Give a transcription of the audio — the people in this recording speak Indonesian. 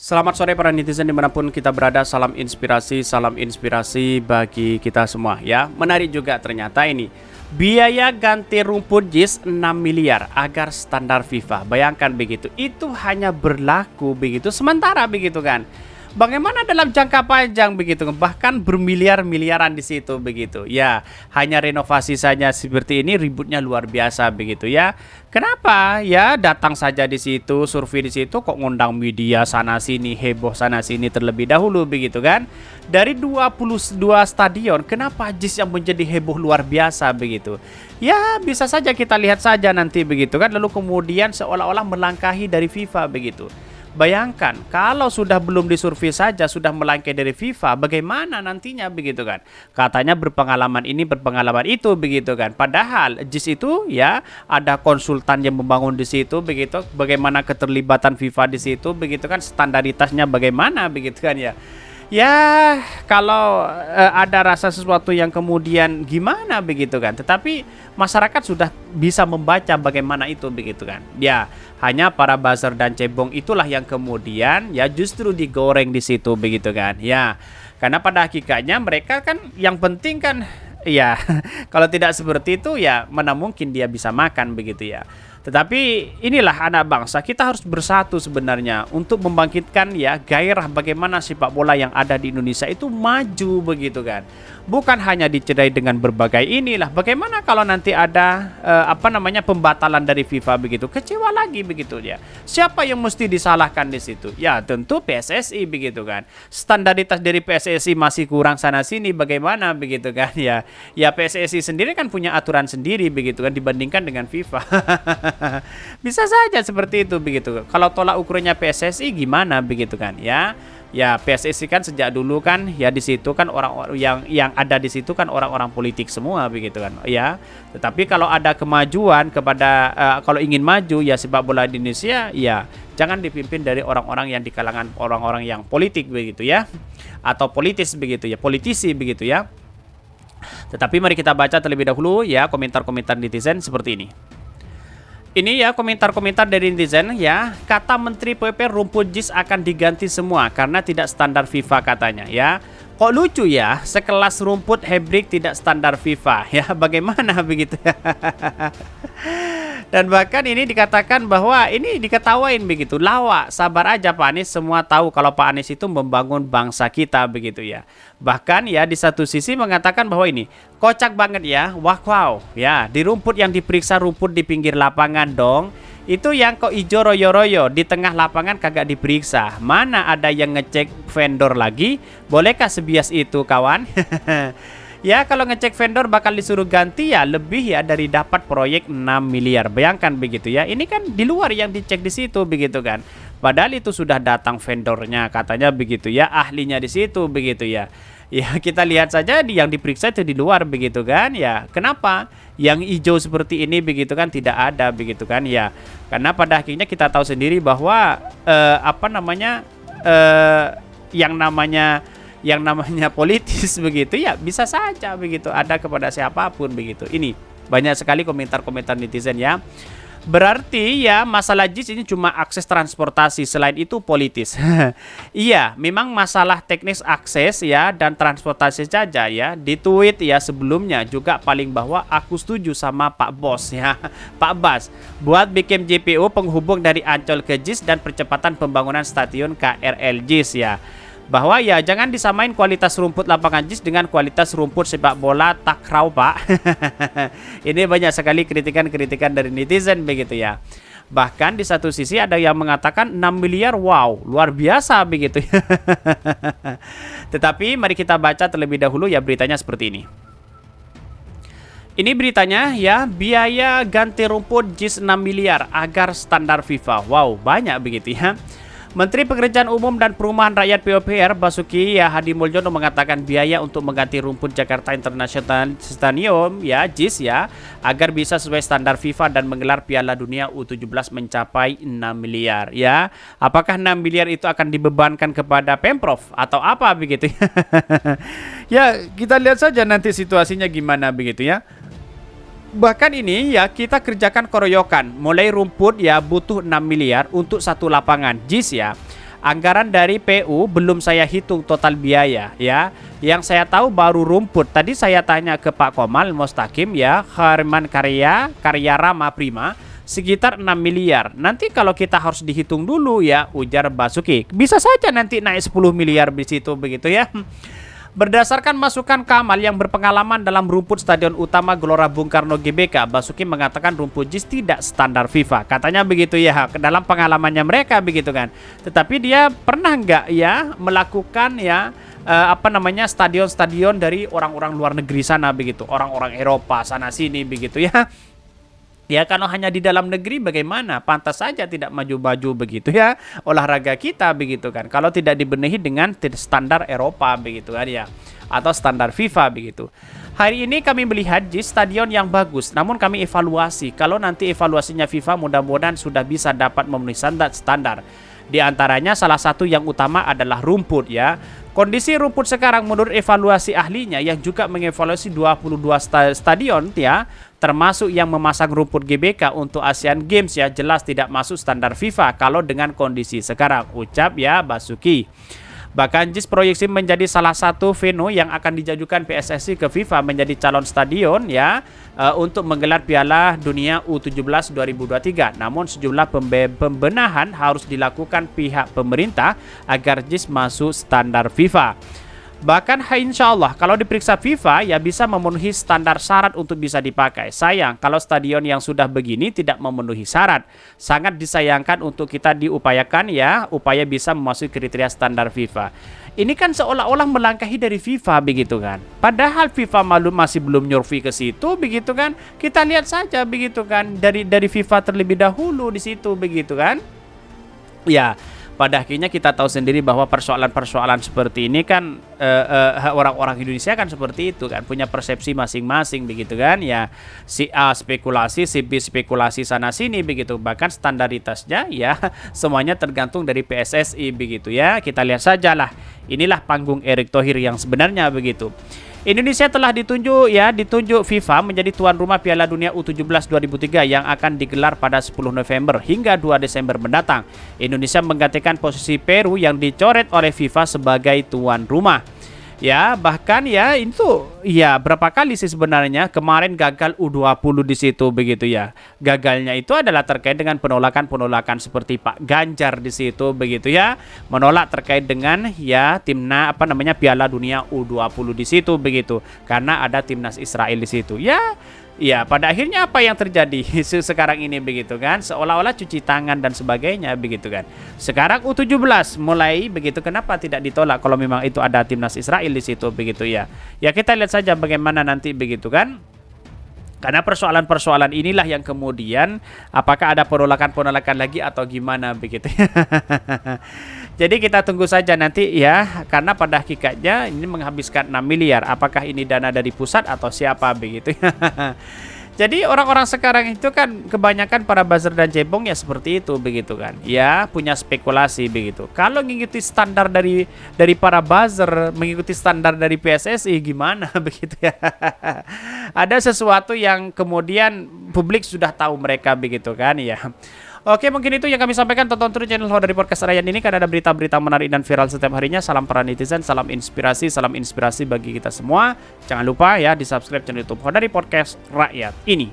Selamat sore para netizen dimanapun kita berada, salam inspirasi bagi kita semua ya. Menarik juga ternyata ini, biaya ganti rumput JIS 6 miliar agar standar FIFA. Bayangkan begitu, itu hanya berlaku begitu sementara begitu kan. Bagaimana dalam jangka panjang begitu, bahkan bermiliar-miliaran di situ begitu. Ya, hanya renovasi saja seperti ini ributnya luar biasa begitu ya. Kenapa? Ya, datang saja di situ, survei di situ kok ngundang media sana sini, heboh sana sini terlebih dahulu begitu kan. Dari 22 stadion, kenapa JIS yang menjadi heboh luar biasa begitu? Ya, bisa saja kita lihat saja nanti begitu kan, lalu kemudian seolah-olah melangkahi dari FIFA begitu. Bayangkan kalau sudah belum disurvei saja sudah melangkah dari FIFA, bagaimana nantinya begitu kan? Katanya berpengalaman ini berpengalaman itu begitu kan. Padahal JIS itu ya ada konsultan yang membangun di situ begitu. Bagaimana keterlibatan FIFA di situ begitu kan, standaritasnya bagaimana begitu kan ya. Ya, kalau ada rasa sesuatu yang kemudian gimana begitu kan. Tetapi masyarakat sudah bisa membaca bagaimana itu begitu kan. Ya, hanya para buzzer dan cebong itulah yang kemudian ya justru digoreng di situ begitu kan. Ya, karena pada hakikatnya mereka kan yang penting kan ya kalau tidak seperti itu ya mana mungkin dia bisa makan begitu ya. Tetapi inilah anak bangsa, kita harus bersatu sebenarnya untuk membangkitkan ya gairah bagaimana sepak bola yang ada di Indonesia itu maju begitu kan. Bukan hanya dicederai dengan berbagai inilah. Bagaimana kalau nanti ada pembatalan dari FIFA begitu, kecewa lagi begitu ya. Siapa yang mesti disalahkan di situ? Ya tentu PSSI begitu kan. Standaritas dari PSSI masih kurang sana sini, bagaimana begitu kan ya. Ya PSSI sendiri kan punya aturan sendiri begitu kan dibandingkan dengan FIFA. Bisa saja seperti itu begitu. Kalau tolak ukurnya PSSI gimana begitu kan ya? Ya PSSI kan sejak dulu kan ya di situ kan orang-orang yang ada di situ kan orang-orang politik semua begitu kan ya. Tetapi kalau ada kemajuan kepada kalau ingin maju ya sepak bola di Indonesia ya jangan dipimpin dari orang-orang yang di kalangan orang-orang yang politik begitu ya, atau politis begitu ya, politisi begitu ya. Tetapi mari kita baca terlebih dahulu ya komentar-komentar netizen seperti ini. Ini ya komentar-komentar dari netizen ya. Kata Menteri PUPR rumput JIS akan diganti semua karena tidak standar FIFA katanya ya. Kok lucu ya, sekelas rumput hybrid tidak standar FIFA ya. Bagaimana begitu ya. Dan bahkan ini dikatakan bahwa ini diketawain begitu. Lawak, sabar aja Pak Anies, semua tahu kalau Pak Anies itu membangun bangsa kita begitu ya. Bahkan ya di satu sisi mengatakan bahwa ini kocak banget ya. Wow ya, di rumput yang diperiksa rumput di pinggir lapangan dong. Itu yang kok ijo royo-royo di tengah lapangan kagak diperiksa. Mana ada yang ngecek vendor lagi? Bolehkah sebias itu kawan? Ya kalau ngecek vendor bakal disuruh ganti ya lebih ya dari dapat proyek 6 miliar. Bayangkan begitu ya. Ini kan di luar yang dicek di situ begitu kan. Padahal itu sudah datang vendornya katanya begitu ya, ahlinya di situ begitu ya. Ya kita lihat saja yang diperiksa itu di luar begitu kan ya. Kenapa? Yang hijau seperti ini begitu kan tidak ada begitu kan ya. Karena pada akhirnya kita tahu sendiri bahwa yang namanya politis begitu ya bisa saja begitu ada kepada siapapun begitu. Ini banyak sekali komentar-komentar netizen ya. Berarti ya masalah JIS ini cuma akses transportasi, selain itu politis. Iya, memang masalah teknis akses ya dan transportasi saja ya. Di tweet ya sebelumnya juga paling bahwa aku setuju sama Pak Bos ya. Pak Bas buat bikin JPO penghubung dari Ancol ke JIS dan percepatan pembangunan stadion KRL JIS ya. Bahwa ya jangan disamain kualitas rumput lapangan JIS dengan kualitas rumput sepak bola takraw Pak. Ini banyak sekali kritikan-kritikan dari netizen begitu ya. Bahkan di satu sisi ada yang mengatakan 6 miliar wow luar biasa begitu. Tetapi mari kita baca terlebih dahulu ya beritanya seperti ini. Ini beritanya ya, biaya ganti rumput JIS 6 miliar agar standar FIFA. Wow banyak begitu ya. Menteri Pekerjaan Umum dan Perumahan Rakyat PUPR Basuki ya Hadi Mulyono mengatakan biaya untuk mengganti rumput Jakarta International Stadium ya JIS ya agar bisa sesuai standar FIFA dan menggelar Piala Dunia U17 mencapai 6 miliar ya. Apakah 6 miliar itu akan dibebankan kepada Pemprov atau apa begitu? Ya kita lihat saja nanti situasinya gimana begitu ya. Bahkan ini ya kita kerjakan keroyokan. Mulai rumput ya butuh 6 miliar untuk satu lapangan JIS ya. Anggaran dari PU belum saya hitung total biaya ya. Yang saya tahu baru rumput. Tadi saya tanya ke Pak Komal Mustaqim ya, Harman Karya Rama Prima, sekitar 6 miliar. Nanti kalau kita harus dihitung dulu ya, ujar Basuki. Bisa saja nanti naik 10 miliar di situ begitu ya. Berdasarkan masukan Kamal yang berpengalaman dalam rumput Stadion Utama Gelora Bung Karno GBK, Basuki mengatakan rumput JIS tidak standar FIFA. Katanya begitu ya, dalam pengalamannya mereka begitu kan. Tetapi dia pernah nggak ya melakukan ya stadion-stadion dari orang-orang luar negeri sana begitu, orang-orang Eropa sana sini begitu ya. Ya kalau hanya di dalam negeri bagaimana? Pantas saja tidak maju-maju begitu ya olahraga kita begitu kan. Kalau tidak dibenahi dengan standar Eropa begitu kan ya, atau standar FIFA begitu. Hari ini kami melihat JIS stadion yang bagus, namun kami evaluasi. Kalau nanti evaluasinya FIFA mudah-mudahan sudah bisa dapat memenuhi standar. Di antaranya salah satu yang utama adalah rumput ya. Kondisi rumput sekarang menurut evaluasi ahlinya yang juga mengevaluasi 22 stadion ya, termasuk yang memasang rumput GBK untuk Asian Games ya, jelas tidak masuk standar FIFA kalau dengan kondisi sekarang, ucap ya Basuki. Bahkan JIS proyeksi menjadi salah satu venue yang akan dijajukan PSSI ke FIFA menjadi calon stadion ya untuk menggelar Piala Dunia U17 2023. Namun sejumlah pembenahan harus dilakukan pihak pemerintah agar JIS masuk standar FIFA. Bahkan insya Allah kalau diperiksa FIFA ya bisa memenuhi standar syarat untuk bisa dipakai. Sayang kalau stadion yang sudah begini tidak memenuhi syarat. Sangat disayangkan untuk kita diupayakan ya, upaya bisa memasuki kriteria standar FIFA. Ini kan seolah-olah melangkahi dari FIFA begitu kan. Padahal FIFA masih belum nyurvei ke situ begitu kan. Kita lihat saja begitu kan dari FIFA terlebih dahulu di situ begitu kan. Ya. Pada akhirnya kita tahu sendiri bahwa persoalan-persoalan seperti ini kan orang-orang Indonesia kan seperti itu kan, punya persepsi masing-masing begitu kan ya. Si A spekulasi, si B spekulasi sana sini begitu. Bahkan standaritasnya ya semuanya tergantung dari PSSI begitu ya. Kita lihat sajalah. Inilah panggung Erick Thohir yang sebenarnya begitu. Indonesia telah ditunjuk FIFA menjadi tuan rumah Piala Dunia U17 2003 yang akan digelar pada 10 November hingga 2 Desember mendatang. Indonesia menggantikan posisi Peru yang dicoret oleh FIFA sebagai tuan rumah. Ya, bahkan ya itu ya berapa kali sih sebenarnya kemarin gagal U20 di situ begitu ya. Gagalnya itu adalah terkait dengan penolakan seperti Pak Ganjar di situ begitu ya. Menolak terkait dengan ya Piala Dunia U20 di situ begitu. Karena ada timnas Israel di situ. Ya, pada akhirnya apa yang terjadi sekarang ini begitu kan? Seolah-olah cuci tangan dan sebagainya begitu kan. Sekarang U17 mulai begitu, kenapa tidak ditolak kalau memang itu ada timnas Israel di situ begitu ya. Ya kita lihat saja bagaimana nanti begitu kan. Karena persoalan-persoalan inilah yang kemudian apakah ada penolakan lagi atau gimana begitu. Jadi kita tunggu saja nanti ya, karena pada hakikatnya ini menghabiskan 6 miliar. Apakah ini dana dari pusat atau siapa begitu. Jadi orang-orang sekarang itu kan kebanyakan para buzzer dan cebong ya seperti itu begitu kan. Ya punya spekulasi begitu. Kalau mengikuti standar dari para buzzer, mengikuti standar dari PSSI gimana begitu ya. Ada sesuatu yang kemudian publik sudah tahu mereka begitu kan ya. Oke, mungkin itu yang kami sampaikan. Tonton terus channel Hodari Podcast Rayan ini karena ada berita-berita menarik dan viral setiap harinya. Salam para netizen, salam inspirasi bagi kita semua. Jangan lupa ya di subscribe channel YouTube Hodari Podcast Rakyat ini.